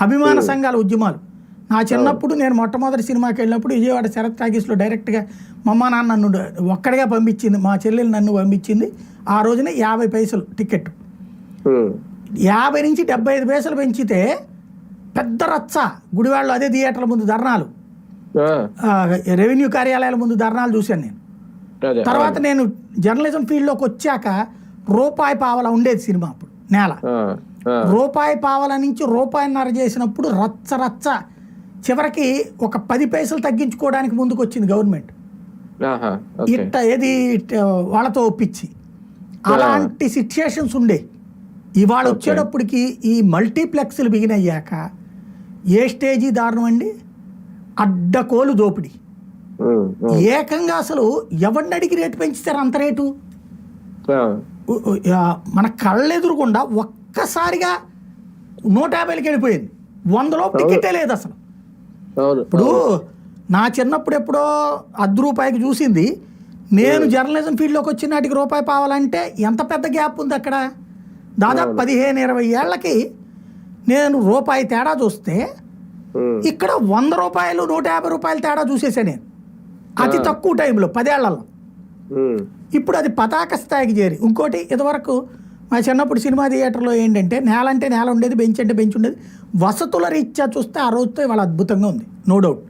అభిమాన సంఘాల ఉద్యమాలు. నా చిన్నప్పుడు నేను మొట్టమొదటి సినిమాకి వెళ్ళినప్పుడు విజయవాడ శరత్ టాకీస్లో డైరెక్ట్గా మా అమ్మ నాన్న నన్ను ఒక్కడిగా పంపించింది, మా చెల్లెలు నన్ను పంపించింది. ఆ రోజున 50 పైసలు టికెట్, 50 నుంచి 75 పైసలు పెంచితే పెద్ద రచ్చ. గుడివాడలో అదే థియేటర్ల ముందు ధర్నాలు, రెవెన్యూ కార్యాలయాల ముందు ధర్నాలు చూశాను నేను. తర్వాత నేను జర్నలిజం ఫీల్డ్లోకి వచ్చాక రూపాయి పావలా ఉండేది సినిమా అప్పుడు నేల. రూపాయి పావలా నుంచి రూపాయిన్నర చేసినప్పుడు రచ్చ రచ్చ. చివరికి ఒక 10 పైసలు తగ్గించుకోవడానికి ముందుకు వచ్చింది గవర్నమెంట్, ఏది వాళ్ళతో ఒప్పించి. అలాంటి సిచ్యుయేషన్స్ ఉండే. ఇవాళ వచ్చేటప్పటికి ఈ మల్టీప్లెక్స్లు బిగినయ్యాక ఏ స్టేజీ దారుణం అండి, అడ్డకోలు దోపిడీ. ఏకంగా అసలు ఎవరిని అడిగి రేటు పెంచుతారు అంత రేటు? మన కళ్ళెదురుకుండా ఒక్కసారిగా 150కి వెళ్ళిపోయింది. 100లో టికెటే లేదు అసలు. ఇప్పుడు నా చిన్నప్పుడు ఎప్పుడో ₹10 చూసింది, నేను జర్నలిజం ఫీల్డ్లోకి వచ్చిన నాటికి రూపాయి పావాలంటే ఎంత పెద్ద గ్యాప్ ఉంది అక్కడ. దాదాపు 15-20 ఏళ్ళకి నేను రూపాయి తేడా చూస్తే ఇక్కడ ₹100 ₹150 తేడా చూసేసాను నేను అతి తక్కువ టైంలో 10 ఏళ్లలో. ఇప్పుడు అది పతాక స్థాయికి చేరి. ఇంకోటి, ఇదివరకు మా చిన్నప్పుడు సినిమా థియేటర్లో ఏంటంటే నేల అంటే నేల ఉండేది, బెంచ్ అంటే బెంచ్ ఉండేది. వసతుల రీత్యా చూస్తే ఆ రోజుతో ఇవాళ అద్భుతంగా ఉంది, నో డౌట్.